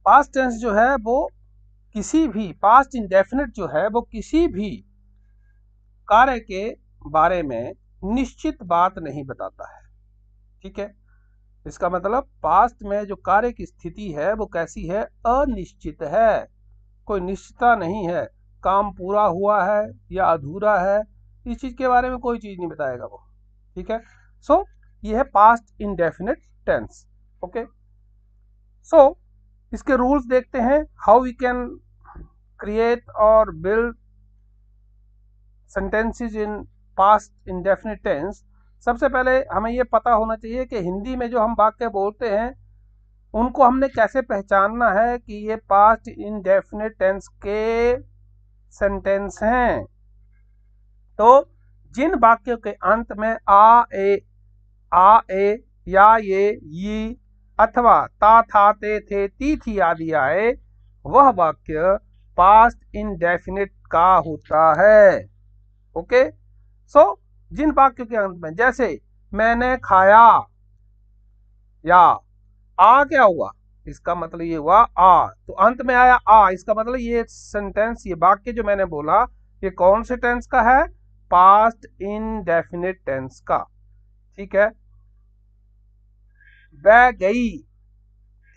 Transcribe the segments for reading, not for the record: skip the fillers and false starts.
Past tense जो है वो किसी भी, पास्ट इंडेफिनिट जो है वो किसी भी कार्य के बारे में निश्चित बात नहीं बताता है। ठीक है, इसका मतलब पास्ट में जो कार्य की स्थिति है वो कैसी है, अनिश्चित है, कोई निश्चितता नहीं है, काम पूरा हुआ है या अधूरा है, इस चीज के बारे में कोई चीज नहीं बताएगा वो। ठीक है, सो ये है past indefinite tense. Okay, so इसके रूल्स देखते हैं, हाउ वी कैन क्रिएट और build sentences in past indefinite tense. सबसे पहले हमें यह पता होना चाहिए कि हिंदी में जो हम वाक्य बोलते हैं उनको हमने कैसे पहचानना है कि ये पास्ट इंडेफिनिट टेंस के सेंटेंस हैं। तो जिन वाक्यों के अंत में आ ए या ये अथवा ता था ते थे ती थी आदि आए, वह वाक्य पास्ट इंडेफिनिट का होता है। ओके, सो जिन वाक्यों के अंत में, जैसे मैंने खाया, या आ क्या हुआ, इसका मतलब ये हुआ आ, तो अंत में आया आ, इसका मतलब ये सेंटेंस, ये वाक्य जो मैंने बोला ये कौन से टेंस का है, पास्ट इंडेफिनिट टेंस का। ठीक है, वह गई,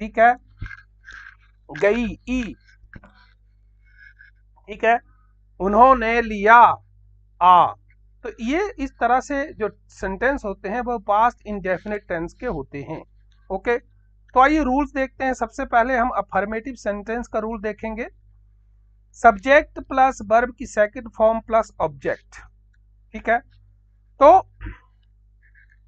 ठीक है, गई ई, ठीक है, उन्होंने लिया आ। तो ये इस तरह से जो सेंटेंस होते हैं वो पास्ट इंडेफिनिट टेंस के होते हैं। ओके, तो आइए रूल्स देखते हैं। सबसे पहले हम अफर्मेटिव सेंटेंस का रूल देखेंगे, सब्जेक्ट प्लस वर्ब की सेकंड फॉर्म प्लस ऑब्जेक्ट। ठीक है, तो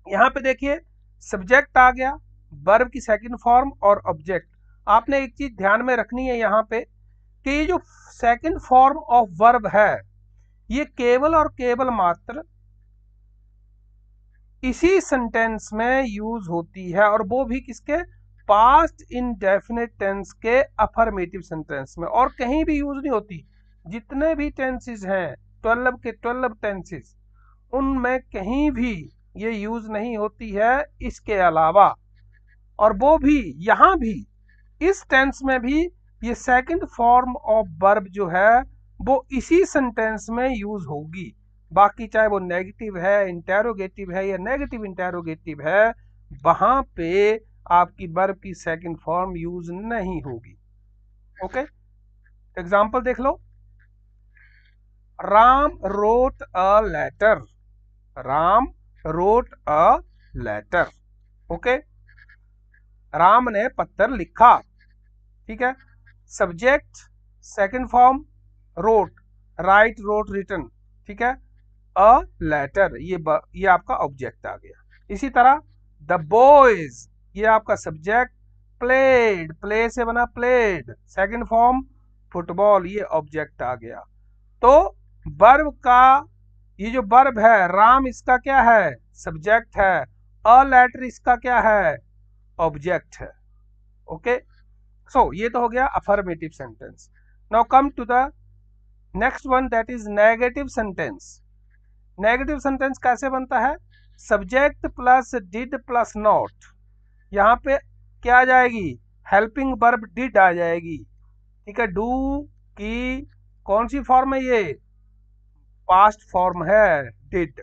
यहां पे देखिए सब्जेक्ट आ गया, वर्ब की सेकंड फॉर्म और ऑब्जेक्ट। आपने एक चीज ध्यान में रखनी है यहाँ पे कि ये जो सेकंड फॉर्म ऑफ वर्ब है ये केवल और केवल मात्र इसी सेंटेंस में यूज होती है, और वो भी किसके, पास्ट इंडेफिनिट टेंस के अफर्मेटिव सेंटेंस में, और कहीं भी यूज नहीं होती। जितने भी टेंसेस हैं 12 के 12 टेंसेस, उनमें कहीं भी ये यूज नहीं होती है इसके अलावा। और वो भी यहां भी इस टेंस में भी ये सेकंड फॉर्म ऑफ वर्ब जो है वो इसी सेंटेंस में यूज होगी। बाकी चाहे वो नेगेटिव है, इंटेरोगेटिव है या नेगेटिव इंटेरोगेटिव है, वहां पे आपकी वर्ब की सेकंड फॉर्म यूज नहीं होगी। ओके, एग्जांपल देख लो, Ram wrote a letter, Ram wrote a letter. Okay, Ram ने पत्र लिखा। ठीक है, subject second form wrote, write wrote written. ठीक है, अ लेटर, ये आपका ऑब्जेक्ट आ गया। इसी तरह द बॉयज, ये आपका सब्जेक्ट, प्लेड, प्ले से बना प्लेड, सेकंड फॉर्म फुटबॉल, ये ऑब्जेक्ट आ गया। तो वर्ब का ये जो वर्ब है राम, इसका क्या है, सब्जेक्ट है, अ लेटर इसका क्या है, ऑब्जेक्ट है। ओके, सो ये तो हो गया affirmative sentence. Now come to the next one, that is negative sentence. Negative sentence कैसे बनता है, subject plus did plus not, यहाँ पे क्या आ जाएगी, हेल्पिंग वर्ब डिड आ जाएगी। ठीक है, डू की कौन सी फॉर्म है, ये पास्ट फॉर्म है डिड।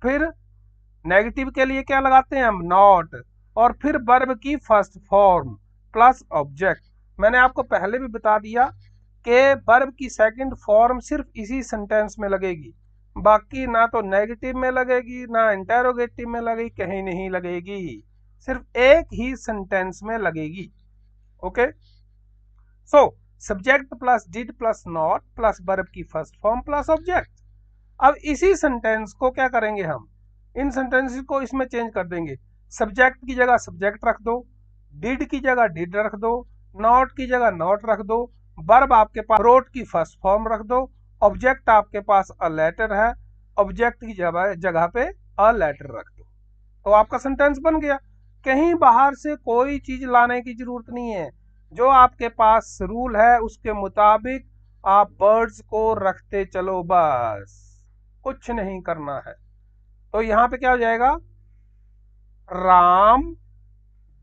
फिर नेगेटिव के लिए क्या लगाते हैं हम, नॉट, और फिर वर्ब की फर्स्ट फॉर्म प्लस ऑब्जेक्ट। मैंने आपको पहले भी बता दिया कि वर्ब की सेकंड फॉर्म सिर्फ इसी सेंटेंस में लगेगी, बाकी ना तो नेगेटिव में लगेगी ना इंटेरोगेटिव में लगेगी, कहीं नहीं लगेगी, सिर्फ एक ही सेंटेंस में लगेगी। Okay, so subject plus did plus not plus verb की फर्स्ट फॉर्म प्लस ऑब्जेक्ट। अब इसी सेंटेंस को क्या करेंगे हम, इन सेंटेंसेस को इसमें चेंज कर देंगे। सब्जेक्ट की जगह सब्जेक्ट रख दो, डिड की जगह डिड रख दो, नॉट की जगह नॉट रख दो, वर्ब आपके पास रोट की फर्स्ट फॉर्म रख दो, ऑब्जेक्ट आपके पास अ लेटर है, ऑब्जेक्ट की जगह पे अ लेटर रख दो, तो आपका सेंटेंस बन गया। कहीं बाहर से कोई चीज लाने की जरूरत नहीं है, जो आपके पास रूल है उसके मुताबिक आप वर्ड्स को रखते चलो, बस कुछ नहीं करना है। तो यहां पे क्या हो जाएगा, Ram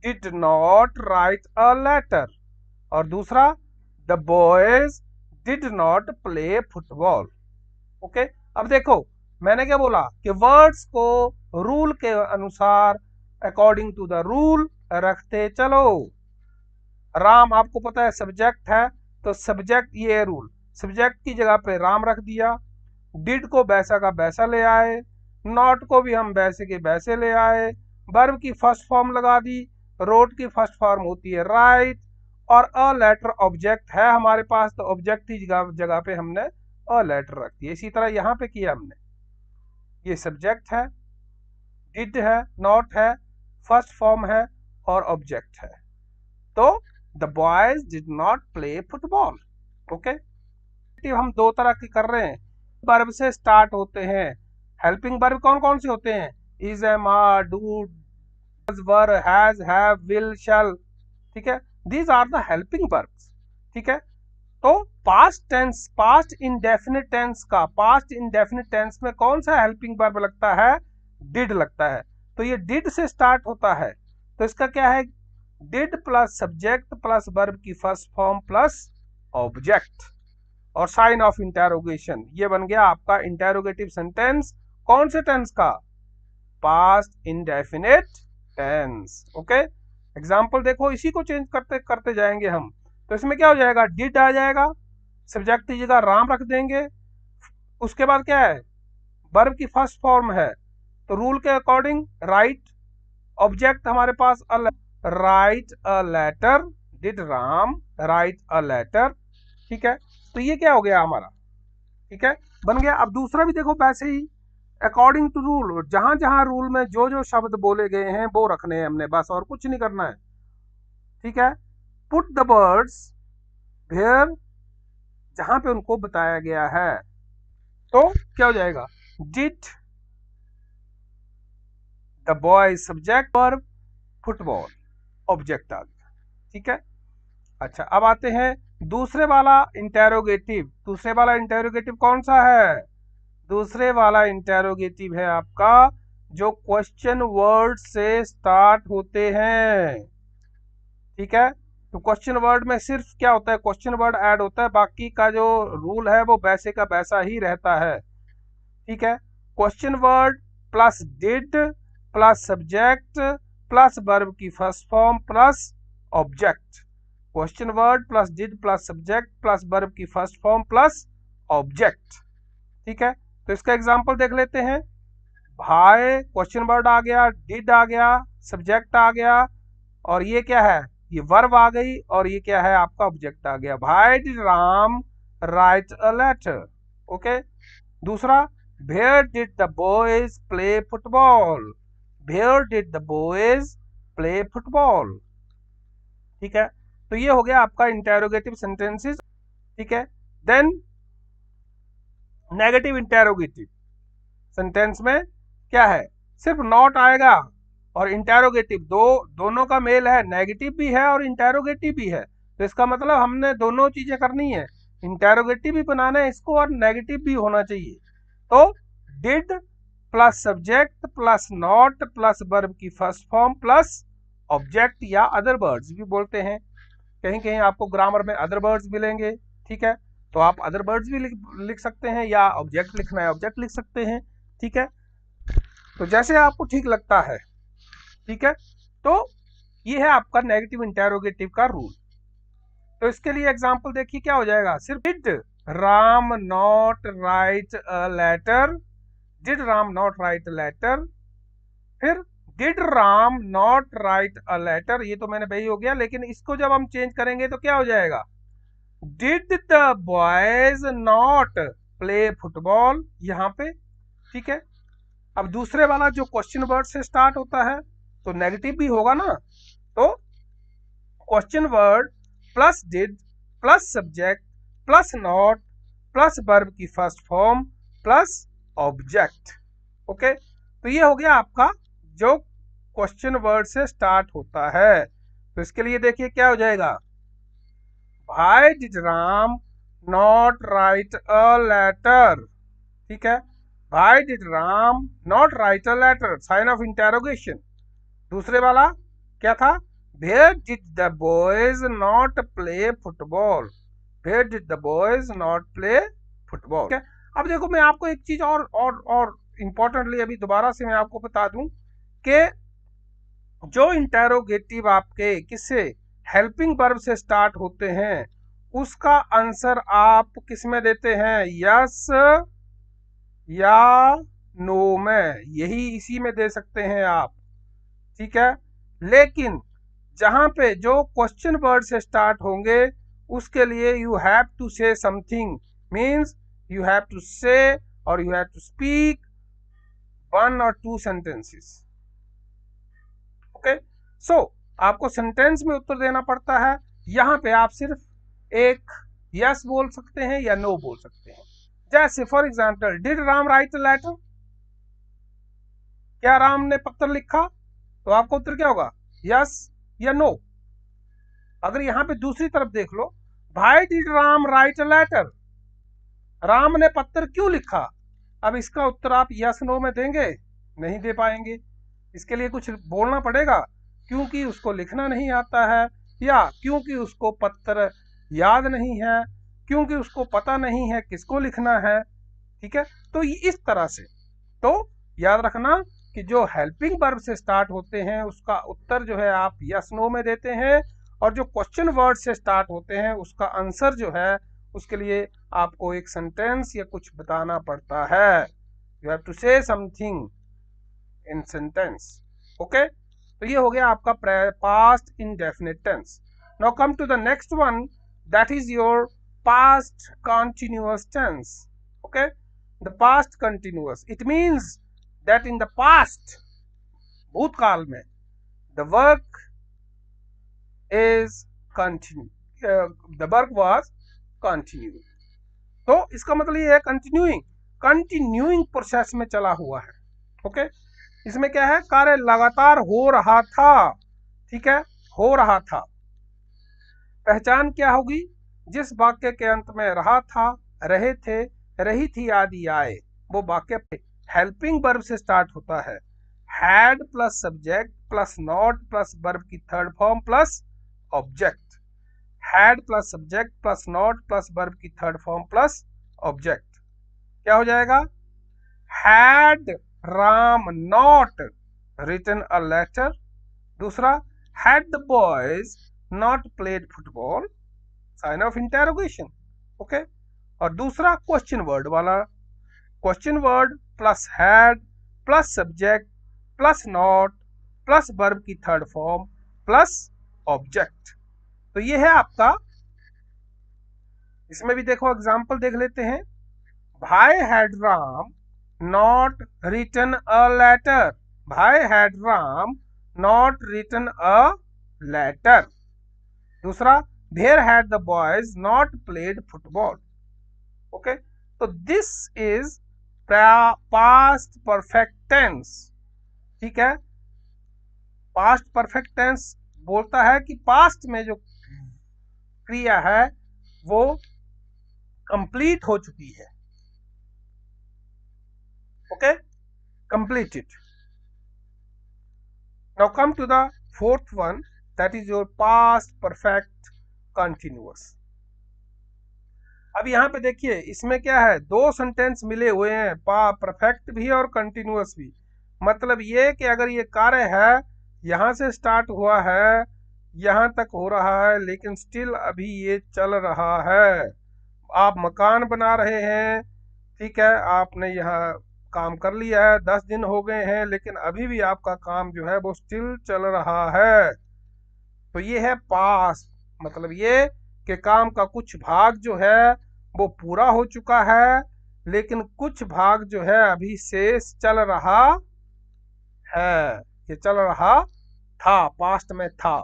did not write a letter, और दूसरा the boys did not play football. Okay, अब देखो मैंने क्या बोला कि वर्ड्स को रूल के अनुसार अकॉर्डिंग टू द रूल रखते चलो। राम आपको पता है सब्जेक्ट है, तो सब्जेक्ट ये रूल, सब्जेक्ट की जगह पे राम रख दिया। डिड को वैसा का वैसा ले आए, नॉट को भी हम वैसे के वैसे ले आए, वर्ब की फर्स्ट फॉर्म लगा दी, रोट की फर्स्ट फॉर्म होती है राइट, और अ लेटर ऑब्जेक्ट है हमारे पास, तो ऑब्जेक्ट की जगह पे हमने अ लेटर रख दिया। इसी तरह यहाँ पे किया हमने, ये सब्जेक्ट है, डिड है, नॉट है, फर्स्ट फॉर्म है और ऑब्जेक्ट है। तो the boys did not play football. Okay, हम दो तरह की कर रहे हैं, वर्ब से स्टार्ट होते हैं। हेल्पिंग वर्ब कौन कौन से होते हैं? Is, am, are, do, were, has, have, will, shall. ठीक है, these are the helping verbs. ठीक है, तो past tense, past indefinite tense का, पास्ट इंडेफिनिट टेंस में कौन सा हेल्पिंग वर्ब लगता है? डिड लगता है। तो ये डिड से स्टार्ट होता है, तो इसका क्या है? Did plus subject plus verb की फर्स्ट फॉर्म प्लस ऑब्जेक्ट और साइन ऑफ इंटेरोगेशन, ये बन गया आपका इंटेरोगेटिव सेंटेंस। कौन से टेंस का? Past indefinite tense. Okay, example देखो, इसी को चेंज करते करते जाएंगे हम। तो इसमें क्या हो जाएगा? डिड आ जाएगा, सब्जेक्ट की जगह राम रख देंगे, उसके बाद क्या है? वर्ब की फर्स्ट फॉर्म है, तो रूल के अकॉर्डिंग राइट, ऑब्जेक्ट हमारे पास write a letter, did Ram write a letter. ठीक है, तो ये क्या हो गया हमारा? ठीक है, बन गया। अब दूसरा भी देखो वैसे ही, अकॉर्डिंग टू रूल, जहां जहां रूल में जो जो शब्द बोले गए हैं वो रखने हैं हमने, बस और कुछ नहीं करना है। ठीक है, पुट द वर्ड्स वेयर, जहां पे उनको बताया गया है। तो क्या हो जाएगा? Did the boy subject, verb, football object आ गया। ठीक है, अच्छा अब आते हैं दूसरे वाला इंटेरोगेटिव। दूसरे वाला इंटेरोगेटिव कौन सा है? दूसरे वाला इंटेरोगेटिव है आपका जो क्वेश्चन वर्ड से स्टार्ट होते हैं। ठीक है, तो क्वेश्चन वर्ड में सिर्फ क्या होता है? क्वेश्चन वर्ड ऐड होता है, बाकी का जो रूल है वो वैसे का वैसा ही रहता है। ठीक है, question word plus did plus subject plus verb की first form plus object. Question word plus did plus subject plus verb की फर्स्ट फॉर्म प्लस ऑब्जेक्ट। ठीक है, तो इसका एग्जांपल देख लेते हैं। भाई क्वेश्चन वर्ड आ गया, डिड आ गया, सब्जेक्ट आ गया, और ये क्या है? ये वर्ब आ गई, और ये क्या है? आपका ऑब्जेक्ट आ गया। भाई did Ram write a letter. Okay, दूसरा, where did the boys play football, where did the boys play football. ठीक है, तो ये हो गया आपका इंटेरोगेटिव सेंटेंसेस। ठीक है, देन नेगेटिव इंटेरोगेटिव सेंटेंस में क्या है? सिर्फ नॉट आएगा और इंटेरोगेटिव, दोनों का मेल है, नेगेटिव भी है और इंटेरोगेटिव भी है। तो इसका मतलब हमने दोनों चीजें करनी है, इंटेरोगेटिव भी बनाना है इसको और नेगेटिव भी होना चाहिए। तो did plus subject plus not plus verb की फर्स्ट फॉर्म प्लस ऑब्जेक्ट, या अदर वर्ड्स भी बोलते हैं, कहीं कहीं आपको ग्रामर में अदर वर्ड्स मिलेंगे। ठीक है, तो आप अदर वर्ड्स भी लिख सकते हैं, या ऑब्जेक्ट लिखना है ऑब्जेक्ट लिख सकते हैं। ठीक है, तो जैसे आपको ठीक लगता है। ठीक है, तो ये है आपका नेगेटिव इंटेरोगेटिव का रूल। तो इसके लिए एग्जांपल देखिए क्या हो जाएगा। सिर्फ did Ram not write a letter, did Ram not write a letter, फिर did Ram not write a letter, ये तो मैंने वही हो गया, लेकिन इसको जब हम चेंज करेंगे तो क्या हो जाएगा? Did the boys not play football, यहां पे। ठीक है, अब दूसरे वाला जो क्वेश्चन वर्ड से स्टार्ट होता है तो नेगेटिव भी होगा ना, तो question word plus did plus subject plus not plus verb की first form plus object. Okay, तो ये हो गया आपका जो क्वेश्चन वर्ड से स्टार्ट होता है। तो इसके लिए देखिए क्या हो जाएगा। भाई did Ram not write a letter. ठीक है, भाई did Ram not write a letter, sign of interrogation. दूसरे वाला क्या था? Where did the boys not play football, where did the boys not play football. ठीक है, अब देखो मैं आपको एक चीज और इंपॉर्टेंटली अभी दोबारा से मैं आपको बता दूं कि जो इंटेरोगेटिव आपके किससे हेल्पिंग वर्ब से स्टार्ट होते हैं उसका आंसर आप किस में देते हैं, यस या नो में, यही इसी में दे सकते हैं आप। ठीक है, लेकिन जहां पे जो क्वेश्चन वर्ड से स्टार्ट होंगे उसके लिए you have to say something, means you have to say और you have to speak 1 or 2 sentences. Okay, so आपको सेंटेंस में उत्तर देना पड़ता है। यहां पे आप सिर्फ एक यस बोल सकते हैं या नो बोल सकते हैं। जैसे for example, did Ram write a letter, क्या राम ने पत्र लिखा, तो आपका उत्तर क्या होगा, यस या नो। अगर यहां पे दूसरी तरफ देख लो, भाई did Ram write a letter, Ram ने पत्र क्यों लिखा, अब इसका उत्तर आप यस नो में देंगे, नहीं दे पाएंगे। इसके लिए कुछ बोलना पड़ेगा, क्योंकि उसको लिखना नहीं आता है, या क्योंकि उसको पत्र याद नहीं है, क्योंकि उसको पता नहीं है किसको लिखना है। ठीक है, तो इस तरह से तो याद रखना कि जो हेल्पिंग वर्ब से स्टार्ट होते हैं उसका उत्तर जो है आप यस नो में देते हैं, और जो क्वेश्चन वर्ड से स्टार्ट होते हैं उसका आंसर जो है उसके लिए आपको एक सेंटेंस या कुछ बताना पड़ता है। You have to say something in sentence. Okay, तो ये हो गया आपका past indefinite tense. Now come to the next one, that is your past continuous tense. Okay, the past continuous, it means that in the past, भूतकाल में, the work is continue, the work was continue. तो इसका मतलब ये है continuing process में चला हुआ है। ओके, इसमें क्या है, कार्य लगातार हो रहा था। ठीक है, हो रहा था। पहचान क्या होगी, जिस वाक्य के अंत में रहा था, रहे थे, रही थी आदि आए, वो वाक्य हेल्पिंग वर्ब से स्टार्ट होता है। Had plus subject plus not plus verb की third form plus object. Had plus subject plus not plus verb की थर्ड फॉर्म प्लस ऑब्जेक्ट, क्या हो जाएगा, had Ram not written a letter. दूसरा, had the boys not played football, sign of interrogation. Okay, और दूसरा question word वाला, question word plus had plus subject plus not plus verb की third form plus object. तो ये है आपका। इसमें भी देखो एग्जाम्पल देख लेते हैं। भाई had Ram not written a letter, भाई had Ram not written a letter. दूसरा, there had the boys not played football. Okay, तो this is past perfect tense. ठीक है, पास्ट परफेक्ट टेंस बोलता है कि पास्ट में जो क्रिया है वो कंप्लीट हो चुकी है। Okay, completed. Now come to the fourth one, that is your past perfect continuous. अब यहाँ पे देखिए इसमें क्या है, दो सेंटेंस मिले हुए हैं, परफेक्ट भी और कंटिन्यूअस भी। मतलब ये कि अगर ये कार्य है यहाँ से स्टार्ट हुआ है, यहाँ तक हो रहा है, लेकिन स्टिल अभी ये चल रहा है। आप मकान बना रहे हैं, ठीक है, आपने यहाँ काम कर लिया है, 10 दिन हो गए हैं, लेकिन अभी भी आपका काम जो है वो स्टिल चल रहा है। तो ये है पास्ट, मतलब ये कि काम का कुछ भाग जो है वो पूरा हो चुका है, लेकिन कुछ भाग जो है अभी शेष चल रहा है। ये चल रहा था, पास्ट में था।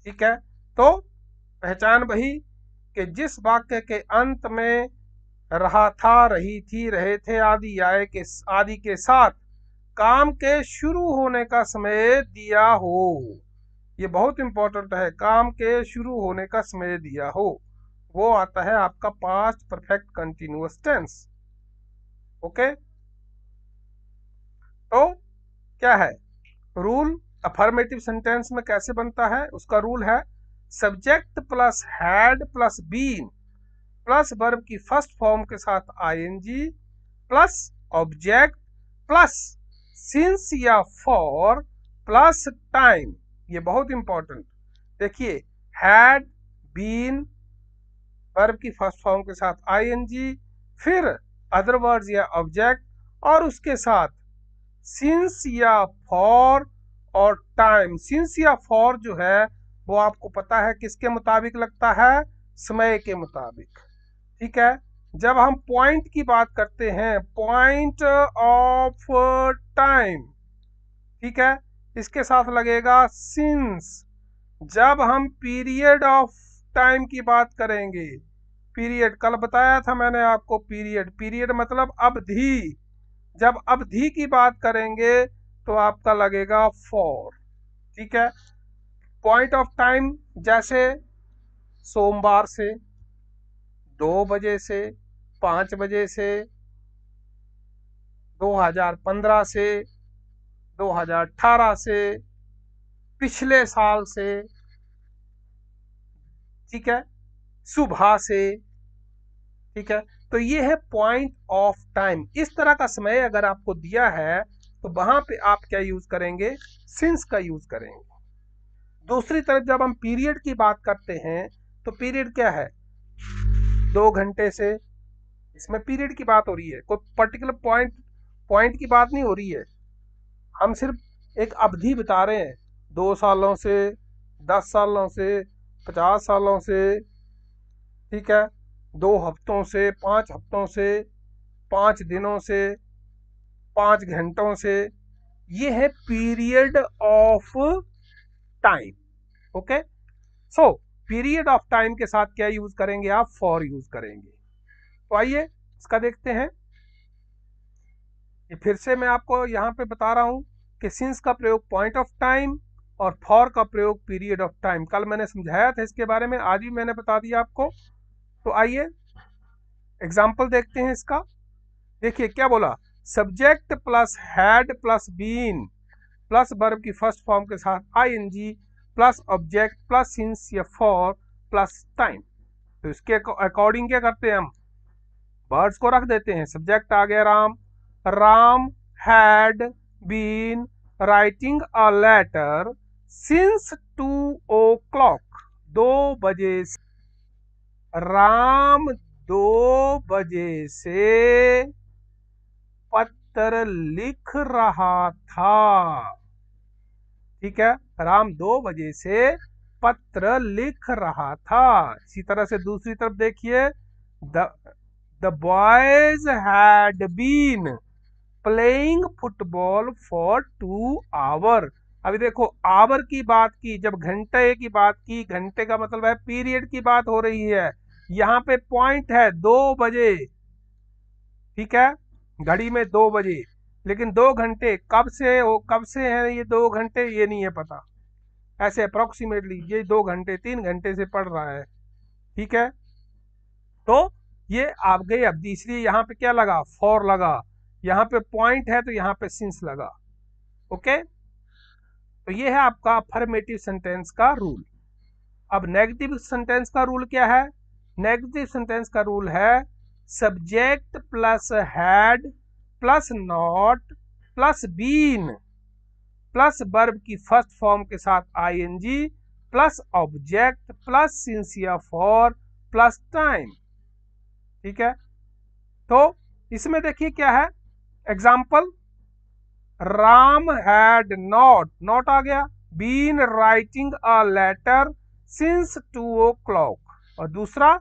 ठीक है, तो पहचान वही कि जिस वाक्य के अंत में रहा था, रही थी, रहे थे आदि आए के आदि के साथ काम के शुरू होने का समय दिया हो, ये बहुत इंपॉर्टेंट है, काम के शुरू होने का समय दिया हो, वो आता है आपका past perfect continuous tense. Okay, तो क्या है रूल, अफर्मेटिव सेंटेंस में कैसे बनता है, उसका रूल है subject plus had plus been plus verb की फर्स्ट फॉर्म के साथ ING plus object plus since या फॉर प्लस टाइम। ये बहुत इंपॉर्टेंट, देखिए हैड बीन वर्ब की फर्स्ट फॉर्म के साथ आईएनजी, फिर अदर वर्ड्स या ऑब्जेक्ट और उसके साथ सिंस या फॉर और टाइम। सिंस या फॉर जो है वो आपको पता है किसके मुताबिक लगता है, समय के मुताबिक। ठीक है, जब हम पॉइंट की बात करते हैं, पॉइंट ऑफ टाइम, ठीक है, इसके साथ लगेगा सिंस। जब हम पीरियड ऑफ टाइम की बात करेंगे, पीरियड कल बताया था मैंने आपको, पीरियड पीरियड मतलब अवधि, जब अवधि की बात करेंगे तो आपका लगेगा फॉर। ठीक है, पॉइंट ऑफ टाइम जैसे सोमवार से, 2 बजे से, 5 बजे से, 2015 से, 2018 से, पिछले साल से, ठीक है, सुबह से। ठीक है, तो ये है पॉइंट ऑफ टाइम। इस तरह का समय अगर आपको दिया है तो वहां पे आप क्या यूज करेंगे, सिंस का यूज करेंगे। दूसरी तरफ जब हम पीरियड की बात करते हैं तो पीरियड क्या है, 2 घंटे से, इसमें पीरियड की बात हो रही है, कोई पर्टिकुलर पॉइंट की बात नहीं हो रही है, हम सिर्फ एक अवधि बता रहे हैं, 2 सालों से, 10 सालों से, 50 सालों से, ठीक है, 2 हफ्तों से, 5 हफ्तों से, 5 दिनों से, 5 घंटों से। ये है period of time. Okay, so period of time के साथ क्या यूज करेंगे आप, फॉर यूज करेंगे। तो आइए इसका देखते हैं। ये फिर से मैं आपको यहाँ पे बता रहा हूँ कि सिंस का प्रयोग पॉइंट ऑफ टाइम और फॉर का प्रयोग पीरियड ऑफ टाइम। कल मैंने समझाया था इसके बारे में, आज भी मैंने बता दिया आपको। तो आइए एग्जाम्पल देखते हैं इसका। देखिए क्या बोला, subject plus had plus been plus verb की फर्स्ट फॉर्म के साथ ING plus object plus since या फॉर प्लस टाइम। तो इसके अकॉर्डिंग क्या करते हैं हम, वर्ड्स को रख देते हैं। सब्जेक्ट आ गया Ram, Ram had been writing a letter since 2 o'clock, 2 बजे से, राम 2 बजे से पत्र लिख रहा था। ठीक है, राम 2 बजे से पत्र लिख रहा था। इसी तरह से दूसरी तरफ देखिए, the boys had been playing football for 2 hours। अभी देखो आवर की बात की, जब घंटे की बात की, घंटे का मतलब है पीरियड की बात हो रही है। यहाँ पे पॉइंट है 2 बजे, ठीक है, घड़ी में 2 बजे, लेकिन 2 घंटे कब से हो, कब से है ये 2 घंटे, ये नहीं है पता। ऐसे अप्रोक्सीमेटली ये 2 घंटे 3 घंटे से पढ़ रहा है। ठीक है, तो ये आप गए अब, इसलिए यहाँ पे क्या लगा, फॉर लगा। यहाँ पे पॉइंट है तो यहाँ पे सिंस लगा। ओके, तो ये है आपका अफर्मेटिव सेंटेंस का रूल। अब नेगेटिव सेंटेंस का रूल क्या है, नेगेटिव सेंटेंस का रूल है subject plus had plus not plus been plus verb की फर्स्ट फॉर्म के साथ ING plus object plus since या फॉर प्लस टाइम। ठीक है, तो इसमें देखिए क्या है example, Ram had not, not आ गया, been writing a letter since 2 o'clock, और दूसरा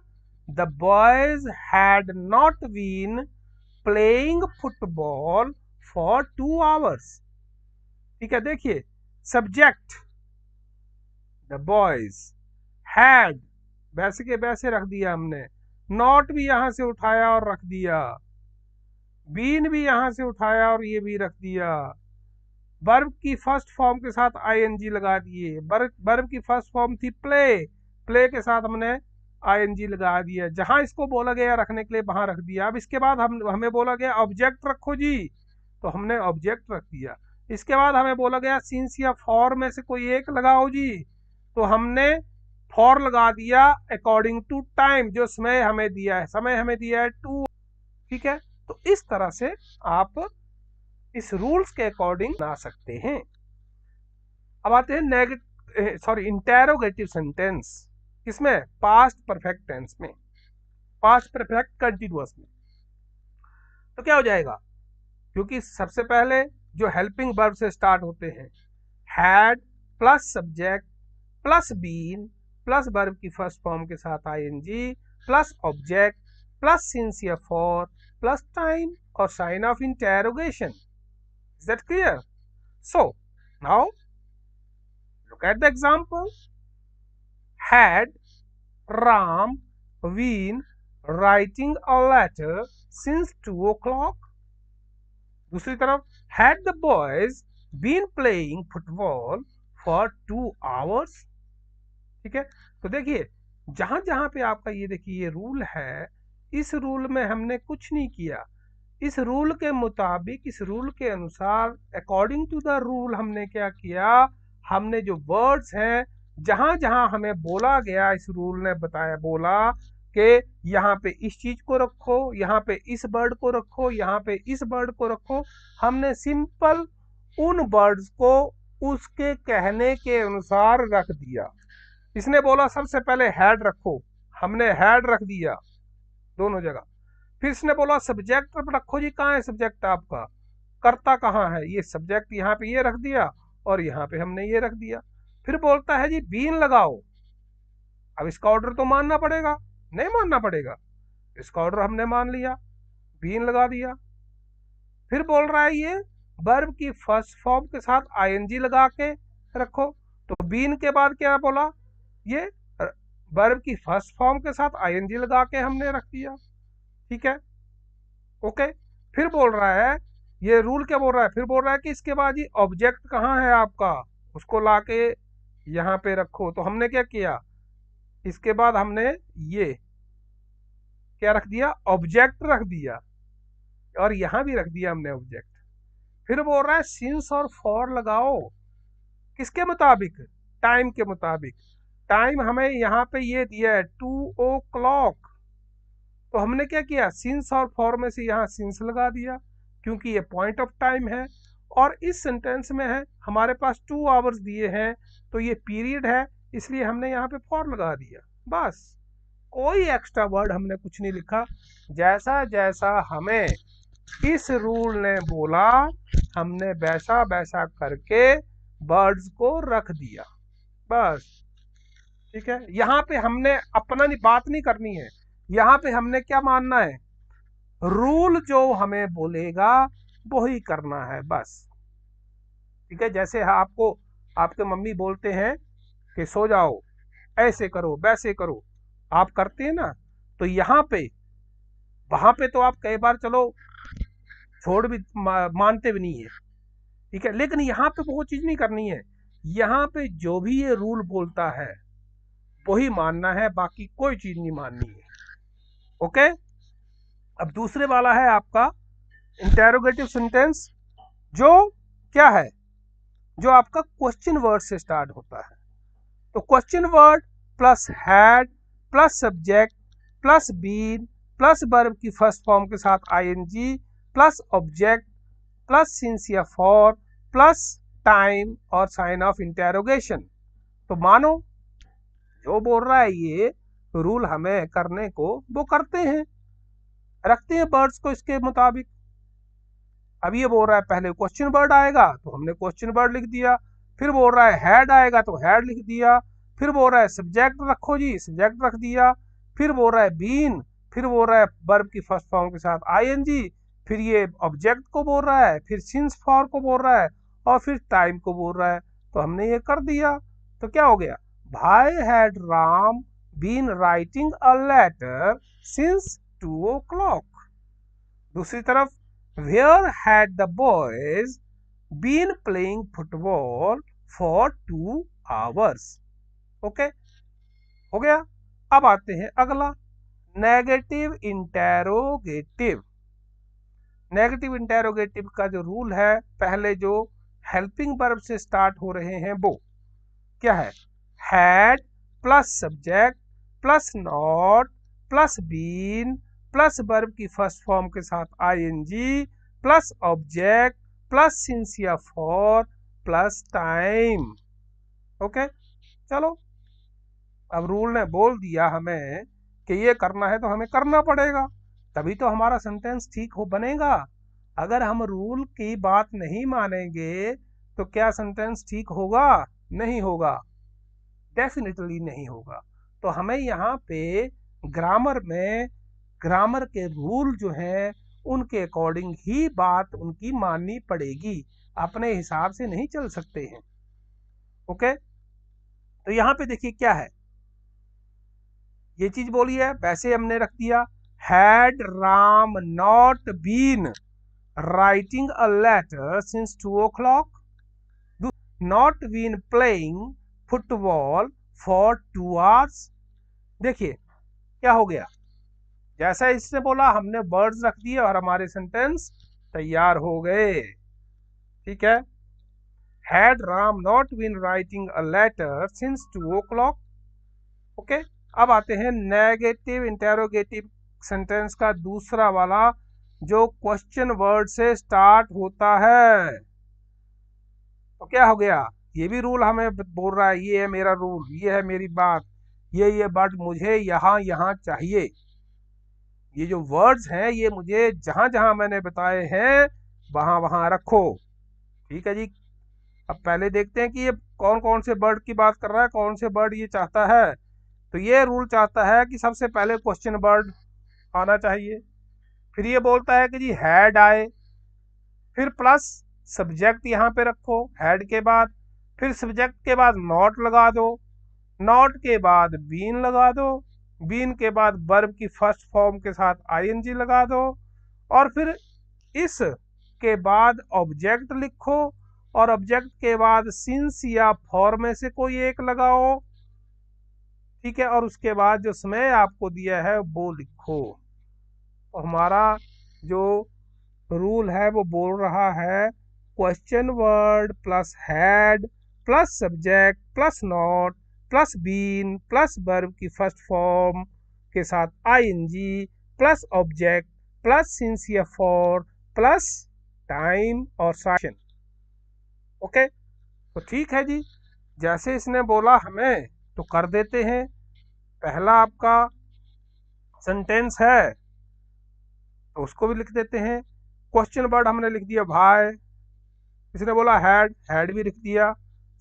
the boys had not been playing football for 2 hours। ठीक है, देखिए सब्जेक्ट द बॉयज, हैड वैसे के वैसे रख दिया हमने, नॉट भी यहां से उठाया और रख दिया, बीन भी यहां से उठाया और ये भी रख दिया, वर्ब की फर्स्ट फॉर्म के साथ आईएनजी लगा दिए। वर्ब की फर्स्ट फॉर्म थी प्ले, प्ले के साथ हमने आईएनजी लगा दिया, जहां इसको बोला गया रखने के लिए वहां रख दिया। अब इसके बाद हमें बोला गया ऑब्जेक्ट रखो जी, तो हमने ऑब्जेक्ट रख दिया। इसके बाद हमें बोला गया सिंस या फॉर में से कोई एक लगाओ जी, तो हमने फॉर लगा दिया अकॉर्डिंग टू टाइम, जो समय हमें दिया है, समय हमें दिया है 2, ठीक है। तो इस तरह से आप इस रूल्स के अकॉर्डिंग बना सकते हैं। अब आते हैं इंटेरोगेटिव सेंटेंस, किसमें, पास्ट परफेक्ट टेंस में, पास्ट परफेक्ट कंटिन्यूअस में। तो क्या हो जाएगा, क्योंकि सबसे पहले जो हेल्पिंग वर्ब से स्टार्ट होते हैं, had plus subject plus been plus verb की फर्स्ट फॉर्म के साथ ING plus object plus since या फॉर प्लस टाइम और sign of interrogation. Is that clear? So now look at the example. Had Ram been writing a letter since 2 o'clock? दूसरी तरफ, had the boys been playing football for 2 hours? ठीक है। तो देखिए जहां जहां पे आपका ये देखिए ये रूल है, इस रूल में हमने कुछ नहीं किया, इस रूल के मुताबिक, इस रूल के अनुसार, अकॉर्डिंग टू द रूल हमने क्या किया, हमने जो वर्ड्स हैं, जहां जहां हमें बोला गया, इस रूल ने बताया, बोला कि यहाँ पे इस चीज को रखो, यहाँ पे इस वर्ड को रखो, यहाँ पे इस वर्ड को रखो, हमने सिंपल उन वर्ड्स को उसके कहने के अनुसार रख दिया। इसने बोला सबसे पहले हैड रखो, हमने हैड रख दिया दोनों जगह। फिर इसने बोला सब्जेक्ट रखो जी, कहाँ है सब्जेक्ट आपका, कर्ता कहाँ है, ये सब्जेक्ट यहाँ पे ये रख दिया और यहाँ पे हमने ये रख दिया। फिर बोलता है जी बीन लगाओ, अब इसका ऑर्डर तो मानना पड़ेगा, नहीं मानना पड़ेगा, इसका ऑर्डर हमने मान लिया, बीन लगा दिया। फिर बोल रहा है ये वर्ब की फर्स्ट फॉर्म के साथ आईएनजी लगा के रखो, तो बीन के बाद क्या बोला, ये वर्ब की फर्स्ट फॉर्म के साथ आईएनजी लगा के हमने रख दिया, ठीक है, ओके। फिर बोल रहा है, ये रूल क्या बोल रहा है, फिर बोल रहा है कि इसके बाद ये ऑब्जेक्ट कहाँ है आपका, उसको लाके यहाँ पे रखो। तो हमने क्या किया, इसके बाद हमने ये क्या रख दिया, ऑब्जेक्ट रख दिया, और यहाँ भी रख दिया हमने ऑब्जेक्ट। फिर बोल रहा है सिंस और फॉर लगाओ, किसके मुताबिक, टाइम के मुताबिक। टाइम हमें यहाँ पे ये दिया है 2 o'clock, तो हमने क्या किया, सिंस और फॉर में से यहाँ सिंस लगा दिया, क्योंकि ये पॉइंट ऑफ टाइम है, और इस सेंटेंस में है हमारे पास 2 आवर्स दिए हैं, तो ये पीरियड है, इसलिए हमने यहाँ पे फॉर लगा दिया, बस। कोई एक्स्ट्रा वर्ड हमने कुछ नहीं लिखा, जैसा जैसा हमें इस रूल ने बोला हमने वैसा वैसा करके वर्ड्स को रख दिया, बस, ठीक है। यहाँ पे हमने अपना बात नहीं करनी है, यहाँ पे हमने क्या मानना है, रूल जो हमें बोलेगा वही करना है, बस, ठीक है। जैसे आपको आपके मम्मी बोलते हैं कि सो जाओ, ऐसे करो वैसे करो, आप करते हैं ना, तो यहाँ पे, वहां पे तो आप कई बार चलो छोड़ भी मानते भी नहीं है, ठीक है, लेकिन यहाँ पे वो चीज नहीं करनी है, यहाँ पे जो भी ये रूल बोलता है वही मानना है, बाकी कोई चीज नहीं माननी है, ओके। अब दूसरे वाला है आपका इंटेरोगेटिव सेंटेंस, जो क्या है, जो आपका क्वेश्चन वर्ड से स्टार्ट होता है। तो question word plus had plus subject plus been plus verb की फर्स्ट फॉर्म के साथ ING plus object plus since या फॉर प्लस टाइम और साइन ऑफ इंटेरोगेशन। तो मानो जो बोल रहा है ये रूल हमें करने को, वो करते हैं, रखते हैं वर्ड्स को इसके मुताबिक। अब ये बोल रहा है पहले क्वेश्चन वर्ड आएगा तो हमने क्वेश्चन वर्ड लिख दिया, फिर बोल रहा है हैड आएगा तो हैड लिख दिया, फिर बोल रहा है सब्जेक्ट रखो जी, सब्जेक्ट रख दिया, फिर बोल रहा है बीन, फिर बोल रहा है वर्ब की फर्स्ट फॉर्म के साथ आईएनजी, फिर ये ऑब्जेक्ट को बोल रहा है, फिर सिंस फॉर को बोल रहा है, और फिर टाइम को बोल रहा है, तो हमने ये कर दिया। तो क्या हो गया, भाई had Ram been writing a letter since 2 o'clock। दूसरी तरफ, where had the boys been playing football for 2 hours। Okay, हो गया। अब आते हैं अगला, नेगेटिव इंटेरोगेटिव। नेगेटिव इंटेरोगेटिव का जो रूल है, पहले जो हेल्पिंग वर्ब से स्टार्ट हो रहे हैं वो क्या है, had plus subject plus not plus been plus verb की फर्स्ट फॉर्म के साथ ING plus object plus since या फॉर प्लस टाइम। ओके, चलो अब रूल ने बोल दिया हमें कि ये करना है तो हमें करना पड़ेगा, तभी तो हमारा सेंटेंस ठीक हो बनेगा। अगर हम रूल की बात नहीं मानेंगे तो क्या सेंटेंस ठीक होगा? नहीं होगा, डेफिनेटली नहीं होगा। तो हमें यहाँ पे ग्रामर में ग्रामर के रूल जो हैं उनके अकॉर्डिंग ही बात उनकी माननी पड़ेगी, अपने हिसाब से नहीं चल सकते हैं। ओके, तो यहाँ पे देखिए क्या है, ये चीज बोली है, वैसे हमने रख दिया, had Ram not been writing a letter since 2 o'clock, not been playing football for 2 hours। देखिए क्या हो गया, जैसा इसने बोला हमने वर्ड्स रख दिए और हमारे सेंटेंस तैयार हो गए। ठीक है, had Ram not been writing a letter since 2 o'clock। Okay, अब आते हैं नेगेटिव इंटेरोगेटिव सेंटेंस का दूसरा वाला जो क्वेश्चन वर्ड से स्टार्ट होता है। तो क्या हो गया, ये भी रूल हमें बोल रहा है, ये है मेरा रूल, ये है मेरी बात, ये वर्ड मुझे यहाँ यहाँ चाहिए, ये जो वर्ड्स हैं ये मुझे जहां जहां मैंने बताए हैं वहां वहां रखो। ठीक है जी, अब पहले देखते हैं कि ये कौन कौन से बर्ड की बात कर रहा है, कौन से बर्ड ये चाहता है। तो ये रूल चाहता है कि सबसे पहले क्वेश्चन बर्ड आना चाहिए, फिर ये बोलता है कि जी हैड आए, फिर प्लस सब्जेक्ट यहाँ पे रखो हैड के बाद, फिर सब्जेक्ट के बाद नॉट लगा दो, नॉट के बाद बीन लगा दो, बीन के बाद वर्ब की फर्स्ट फॉर्म के साथ आईएनजी लगा दो, और फिर इस के बाद ऑब्जेक्ट लिखो, और ऑब्जेक्ट के बाद सिंस या फॉर में से कोई एक लगाओ। ठीक है, और उसके बाद जो समय आपको दिया है वो लिखो। तो हमारा जो रूल है वो बोल रहा है question word plus had plus subject plus not plus been plus verb की फर्स्ट फॉर्म के साथ ING plus object plus since या फॉर प्लस टाइम और सेशन। ओके, तो ठीक है जी, जैसे इसने बोला हमें तो कर देते हैं। पहला आपका सेंटेंस है तो उसको भी लिख देते हैं, क्वेश्चन वर्ड हमने लिख दिया भाई, इसने बोला हैड, हैड भी लिख दिया,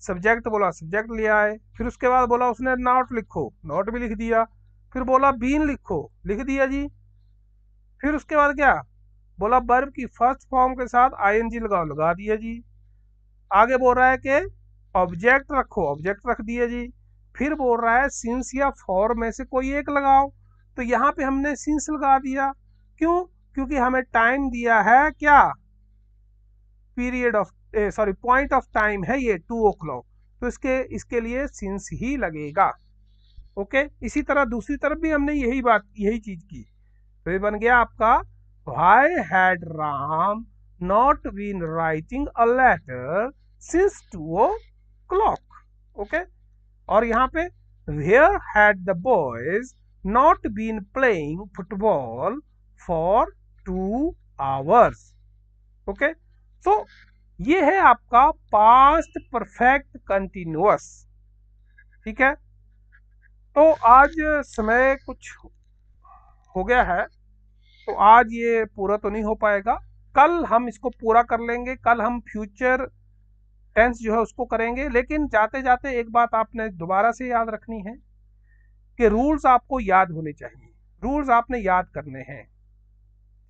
सब्जेक्ट बोला सब्जेक्ट ले आए, फिर उसके बाद बोला उसने नॉट लिखो, नॉट भी लिख दिया, फिर बोला बीन लिखो, लिख दिया जी, फिर उसके बाद क्या बोला, वर्ब की फर्स्ट फॉर्म के साथ आईएनजी लगाओ, लगा दिया जी, आगे बोल रहा है कि ऑब्जेक्ट रखो, ऑब्जेक्ट रख दिया जी, फिर बोल रहा है सिंस या फॉर में से कोई एक लगाओ, तो यहाँ पे हमने सिंस लगा दिया, क्यों, क्योंकि हमें टाइम दिया है क्या, period of sorry point of time है ये 2 o'clock, तो इसके लिए सिंस ही लगेगा। ओके, इसी तरह दूसरी तरफ भी हमने यही चीज की, तो ये बन गया आपका why had Ram not been writing a letter since 2 o'clock। Okay, और यहाँ पे where had the boys not been playing football for 2 hours। Okay, तो ये है आपका पास्ट परफेक्ट कंटिन्यूअस। ठीक है, तो आज समय कुछ हो गया है, तो आज ये पूरा तो नहीं हो पाएगा, कल हम इसको पूरा कर लेंगे, कल हम फ्यूचर टेंस जो है उसको करेंगे। लेकिन जाते जाते एक बात आपने दोबारा से याद रखनी है कि रूल्स आपको याद होने चाहिए, रूल्स आपने याद करने हैं।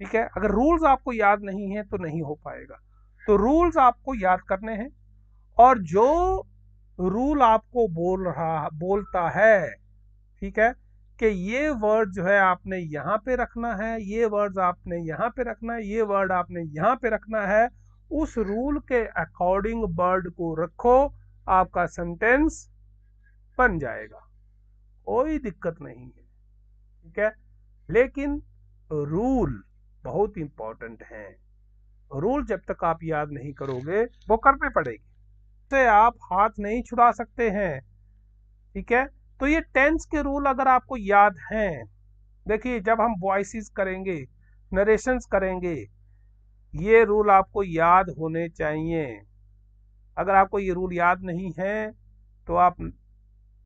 ठीक है, अगर रूल्स आपको याद नहीं है तो नहीं हो पाएगा, तो रूल्स आपको याद करने हैं, और जो रूल आपको बोलता है, ठीक है, कि ये वर्ड जो है आपने यहाँ पे रखना है, ये वर्ड आपने यहाँ पे रखना है, ये वर्ड आपने यहाँ पे रखना है, उस रूल के अकॉर्डिंग वर्ड को रखो, आपका सेंटेंस बन जाएगा, कोई दिक्कत नहीं है। ठीक है, लेकिन रूल बहुत इंपॉर्टेंट है, रूल जब तक आप याद नहीं करोगे वो करने पड़ेगी, से आप हाथ नहीं छुड़ा सकते हैं। ठीक है, तो ये टेंस के रूल अगर आपको याद हैं, देखिए जब हम वॉइसेस करेंगे, नरेशंस करेंगे, ये रूल आपको याद होने चाहिए। अगर आपको ये रूल याद नहीं है तो आप